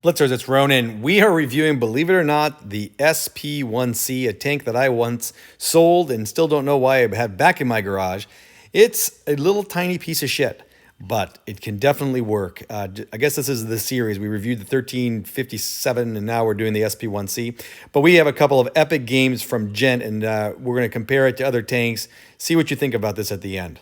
Blitzers, it's Ronan. We are reviewing, believe it or not, the SP1C, a tank that I once sold and still don't know why I have back in my garage. It's a little tiny piece of shit, but it can definitely work. I guess this is the series. We reviewed the 1357 and now we're doing the SP1C. But we have a couple of epic games from Gent and we're going to compare it to other tanks, see what you think about this at the end.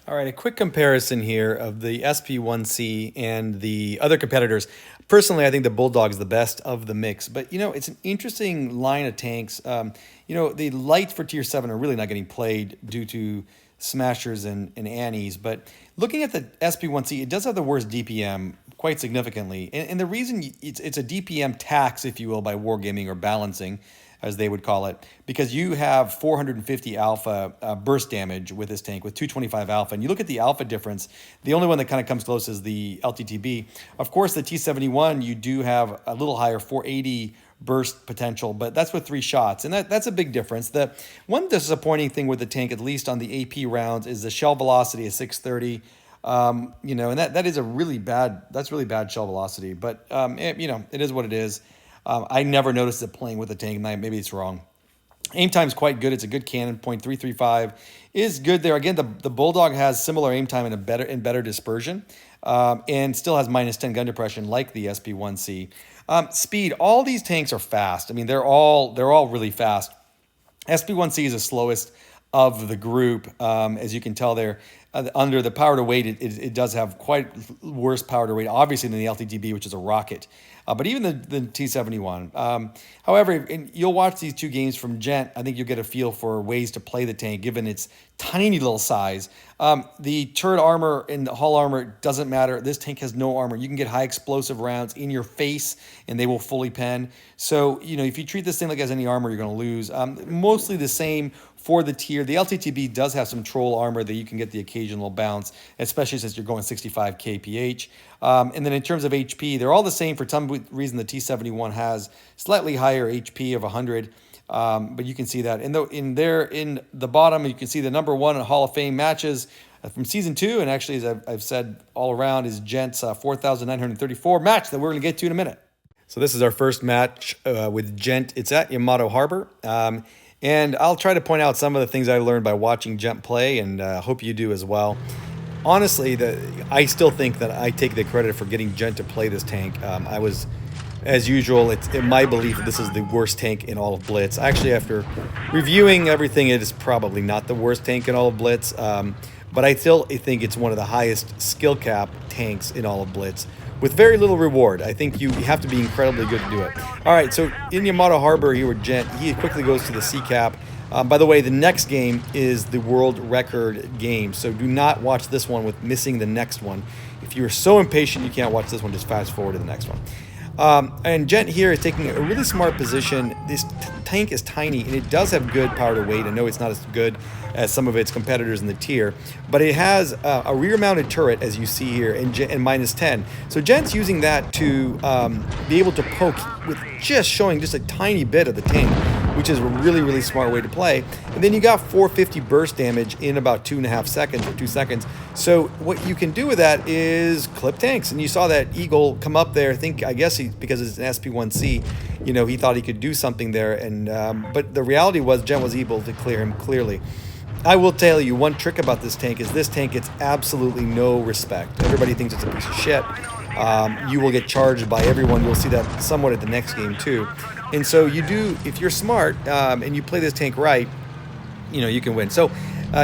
All right, a quick comparison here of the SP1C and the other competitors. Personally, I think the Bulldog is the best of the mix, but it's an interesting line of tanks. The lights for Tier 7 are really not getting played due to Smashers and Annies, but looking at the SP1C, it does have the worst DPM quite significantly. And the reason it's a DPM tax, if you will, by wargaming or balancing, as they would call it, because you have 450 alpha burst damage with this tank with 225 alpha. And you look at the alpha difference, the only one that kind of comes close is the LTTB. Of course, the T71, you do have a little higher 480 burst potential, but that's with 3 shots. And that's a big difference. The one disappointing thing with the tank, at least on the AP rounds, is the shell velocity of 630. And that is really bad shell velocity, but it is what it is. I never noticed it playing with the tank. Maybe it's wrong. Aim time's quite good. It's a good cannon. .335 is good there. Again, the Bulldog has similar aim time and better dispersion, and still has -10 gun depression like the SP1C. Speed. All these tanks are fast. I mean, they're all really fast. SP1C is the slowest of the group, as you can tell there. Under the power to weight, it does have quite worse power to weight, obviously, than the LTTB, which is a rocket. But even the T71. However, you'll watch these two games from Gent, I think you'll get a feel for ways to play the tank, given its tiny little size. The turret armor and the hull armor doesn't matter. This tank has no armor. You can get high explosive rounds in your face, and they will fully pen. So, if you treat this thing like it has any armor, you're going to lose. Mostly the same for the tier. The LTTB does have some troll armor that you can get the occasional bounce, especially since you're going 65 kph. And then in terms of HP, they're all the same. For some reason, the T71 has slightly higher HP of 100. But you can see that. In the bottom, you can see the #1 in Hall of Fame matches from Season 2. And actually, as I've said all around, is Gent's 4,934 match that we're going to get to in a minute. So this is our first match with Gent. It's at Yamato Harbor. And I'll try to point out some of the things I learned by watching Gent play, and hope you do as well. Honestly, I still think that I take the credit for getting Gent to play this tank. I was, as usual, it's in my belief that this is the worst tank in all of Blitz. Actually, after reviewing everything, it is probably not the worst tank in all of Blitz. But I still think it's one of the highest skill cap tanks in all of Blitz, with very little reward. I think you have to be incredibly good to do it. All right, so in Yamato Harbor here with Gent, he quickly goes to the C cap. By the way, the next game is the world record game, so do not watch this one with missing the next one. If you're so impatient you can't watch this one, just fast forward to the next one. And Gent here is taking a really smart position. This tank is tiny, and it does have good power to weight. I know it's not as good as some of its competitors in the tier, but it has a rear-mounted turret, as you see here, and -10. So Gent's using that to be able to poke with just showing just a tiny bit of the tank, which is a really, really smart way to play. And then you got 450 burst damage in about 2.5 seconds or 2 seconds. So what you can do with that is clip tanks. And you saw that Eagle come up there. I guess because it's an SP1C, he thought he could do something there. And but the reality was Gent was able to clear him clearly. I will tell you one trick about this tank is this tank gets absolutely no respect. Everybody thinks it's a piece of shit. You will get charged by everyone. You'll see that somewhat at the next game too. And so if you're smart and you play this tank right, you can win. So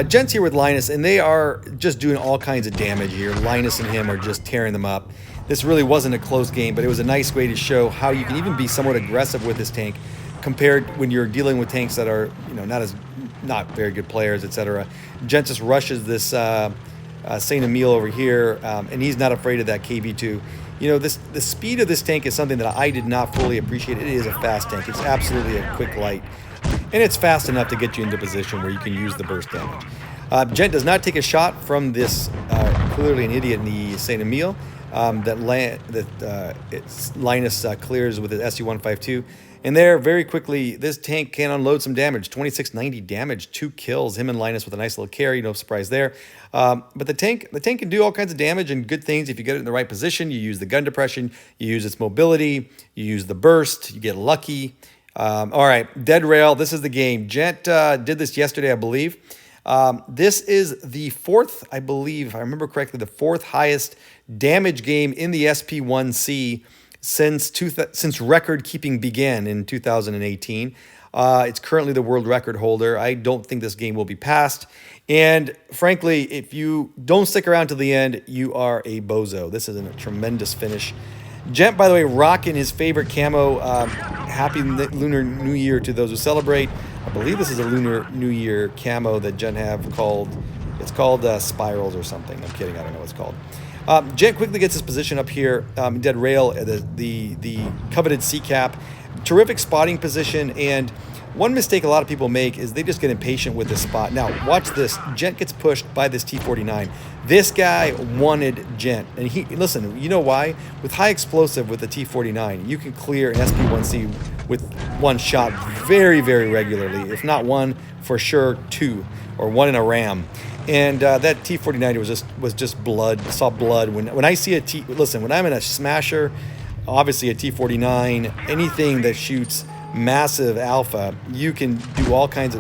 Gent's here with Linus, and they are just doing all kinds of damage here. Linus and him are just tearing them up. This really wasn't a close game, but it was a nice way to show how you can even be somewhat aggressive with this tank compared when you're dealing with tanks that are not very good players, etc. Gent just rushes this Saint Emile over here, and he's not afraid of that KV2. The speed of this tank is something that I did not fully appreciate. It is a fast tank. It's absolutely a quick light, and it's fast enough to get you into a position where you can use the burst damage. Gent does not take a shot from this clearly an idiot in the Saint Emile that Linus clears with his SU-152. And there, very quickly, this tank can unload some damage. 2690 damage, 2 kills. Him and Linus with a nice little carry, no surprise there. But the tank can do all kinds of damage and good things if you get it in the right position. You use the gun depression, you use its mobility, you use the burst, you get lucky. All right, Dead Rail, this is the game. Gent did this yesterday, I believe. This is the fourth, I believe, if I remember correctly, the fourth highest damage game in the SP1C since record keeping began in 2018. It's currently the world record holder. I don't think this game will be passed. And frankly, if you don't stick around to the end, you are a bozo. This is a tremendous finish. Gent, by the way, rocking his favorite camo. Happy Lunar New Year to those who celebrate. I believe this is a Lunar New Year camo that Gent have called, it's called Spirals or something. I'm kidding, I don't know what it's called. Gent quickly gets his position up here, Dead Rail, the coveted C cap. Terrific spotting position, and one mistake a lot of people make is they just get impatient with this spot. Now, watch this. Gent gets pushed by this T49. This guy wanted Gent. And listen, you know why? With high explosive with the T49, you can clear an SP1C with one shot very, very regularly. If not one, for sure two, or one in a ram. And that T49 was just blood, saw blood. When I see listen, when I'm in a smasher, obviously a T49, anything that shoots massive alpha, you can have all kinds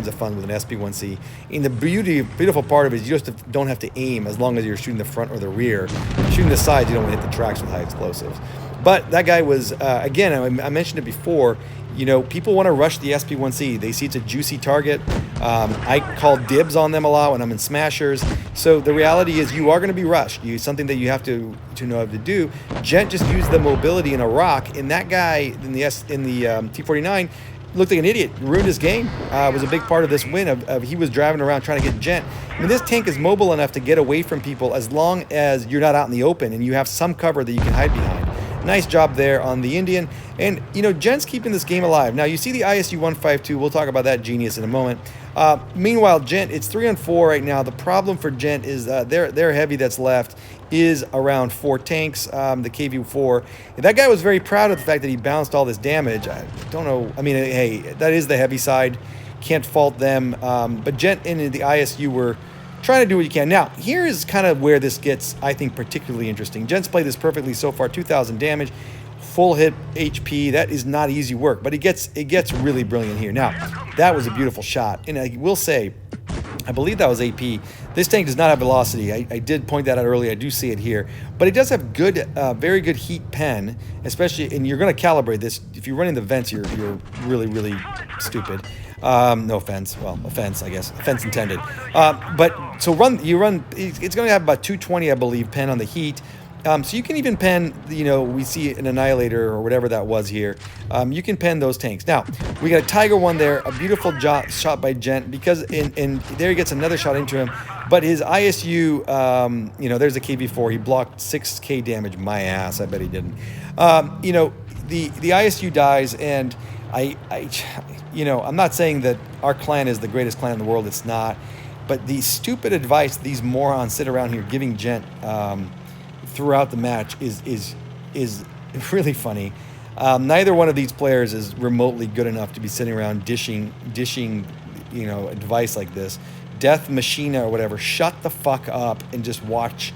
of fun with an SP1C. And the beautiful part of it is you just don't have to aim as long as you're shooting the front or the rear. Shooting the sides, you don't want to hit the tracks with high explosives. But that guy was, again, I mentioned it before, you know, people want to rush the SP1C. They see it's a juicy target. I call dibs on them a lot when I'm in smashers. So the reality is you are going to be rushed. Something that you have to know how to do. Gent just used the mobility in a rock, and that guy in the T49 looked like an idiot. Ruined his game. Was a big part of this win. He was driving around trying to get Gent. I mean, this tank is mobile enough to get away from people as long as you're not out in the open and you have some cover that you can hide behind. Nice job there on the Indian. And, you know, Gent's keeping this game alive. Now, you see the ISU 152. We'll talk about that genius in a moment. Meanwhile, Gent, it's 3-on-4 right now. The problem for Gent is their heavy that's left is around 4 tanks, the KV-4. That guy was very proud of the fact that he bounced all this damage. I don't know. I mean, hey, that is the heavy side. Can't fault them. But Gent and the ISU were trying to do what you can. Now, here is kind of where this gets, I think, particularly interesting. Gent's played this perfectly so far. 2,000 damage, full hit HP. That is not easy work, but it gets really brilliant here. Now, that was a beautiful shot. And I will say, I believe that was AP. This tank does not have velocity. I did point that out earlier. I do see it here. But it does have good, very good heat pen, especially, and you're going to calibrate this. If you're running the vents, you're really, really stupid. No offense. Well, offense, I guess. Offense intended. But so it's going to have about 220, I believe, pen on the heat. So you can even pen, you know, we see an Annihilator or whatever that was here. You can pen those tanks. Now, we got a Tiger one there, a beautiful shot by Gent, because and there he gets another shot into him. But his ISU, you know, there's a KV-4. He blocked 6K damage. My ass. I bet he didn't. You know, the ISU dies, and you know, I'm not saying that our clan is the greatest clan in the world. It's not. But the stupid advice these morons sit around here giving Gent throughout the match is really funny. Neither one of these players is remotely good enough to be sitting around dishing, you know, advice like this. Death Machina or whatever. Shut the fuck up and just watch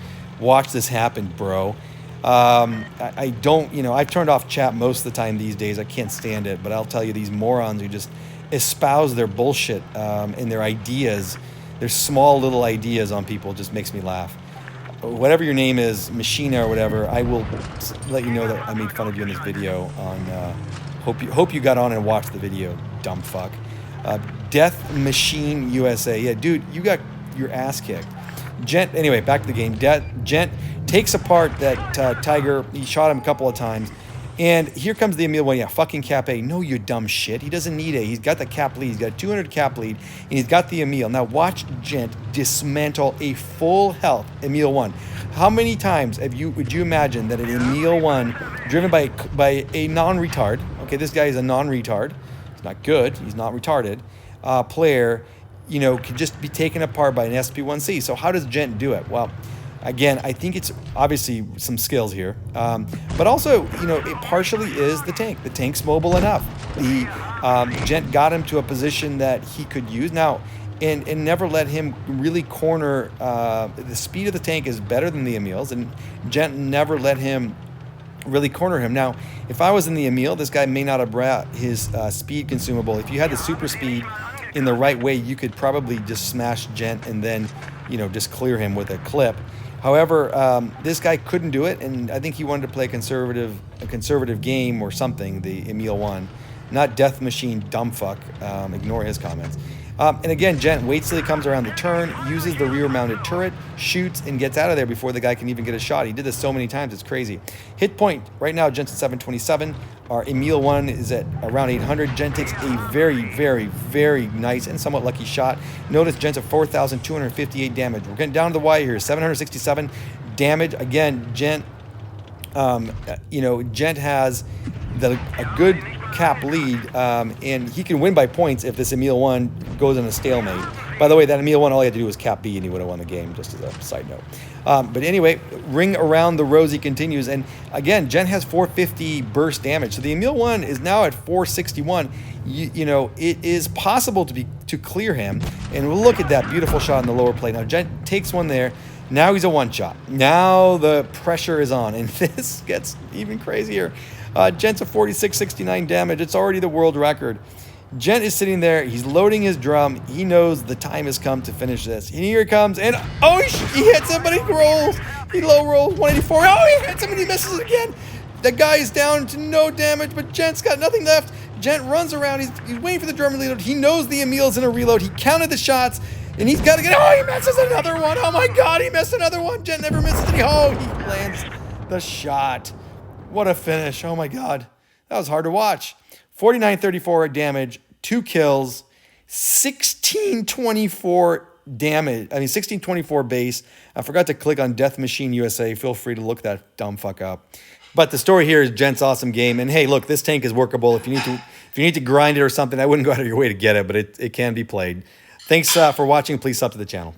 this happen, bro. I don't, you know, I've turned off chat most of the time these days. I can't stand it, but I'll tell you, these morons who just espouse their bullshit and their ideas, their small little ideas on people, just makes me laugh. Whatever your name is, Machina or whatever, I will let you know that I made fun of you in this video. Hope you got on and watched the video, dumb fuck. Death Machine USA. Yeah, dude, you got your ass kicked. Gent, anyway, back to the game. Gent takes apart that Tiger. He shot him a couple of times. And here comes the Emil one. Yeah, fucking cap A. No, you dumb shit. He doesn't need A. He's got the cap lead. He's got 200 cap lead. And he's got the Emil. Now watch Gent dismantle a full health Emil 1. How many times would you imagine that an Emil 1 driven by a non-retard, okay, this guy is a non-retard. He's not good. He's not retarded. Player, you know, could just be taken apart by an SP1C. So how does Gent do it? Well, Again, I think it's obviously some skills here, but also, it partially is the tank. The tank's mobile enough. The Gent got him to a position that he could use. Now, and never let him really corner. The speed of the tank is better than the Emil's, and Gent never let him really corner him. Now, if I was in the Emil, this guy may not have brought his speed consumable. If you had the super speed in the right way, you could probably just smash Gent and then, just clear him with a clip. However, this guy couldn't do it, and I think he wanted to play a conservative game or something, the Emil one. Not Death Machine dumbfuck. Ignore his comments. And again, Gent waits till he comes around the turn, uses the rear-mounted turret, shoots, and gets out of there before the guy can even get a shot. He did this so many times, it's crazy. Hit point, right now, Gent's at 727. Our Emil 1 is at around 800. Gent takes a very, very, very nice and somewhat lucky shot. Notice Gent's at 4,258 damage. We're getting down to the wire here, 767 damage. Again, Gent, Gent has a good cap lead, and he can win by points if this Emil 1 goes in a stalemate. By the way, that Emil 1, all he had to do was cap B and he would have won the game, just as a side note. But anyway, ring around the rosy continues, and again, Gent has 450 burst damage, so the Emil 1 is now at 461. It is possible to clear him, and we'll look at that beautiful shot in the lower plate. Now, Gent takes one there. Now he's a one-shot. Now the pressure is on, and this gets even crazier. Gent's a 4669 damage. It's already the world record. Gent is sitting there. He's loading his drum. He knows the time has come to finish this. And here it comes. And he hits him, but he rolls. He low rolls 184. Oh, he hits him and he misses it again. The guy is down to no damage, but Gent's got nothing left. Gent runs around. He's waiting for the drum reload. He knows the Emil's in a reload. He counted the shots. And he's got to get. Oh, he misses another one. Oh my God, he missed another one. Gent never misses it. He lands the shot. What a finish. Oh my God. That was hard to watch. 4934 damage, 2 kills, 1624 damage. 1624 base. I forgot to click on Death Machine USA. Feel free to look that dumb fuck up. But the story here is Gent's awesome game. And hey, look, this tank is workable. If you need to grind it or something, I wouldn't go out of your way to get it, but it can be played. Thanks for watching. Please sub to the channel.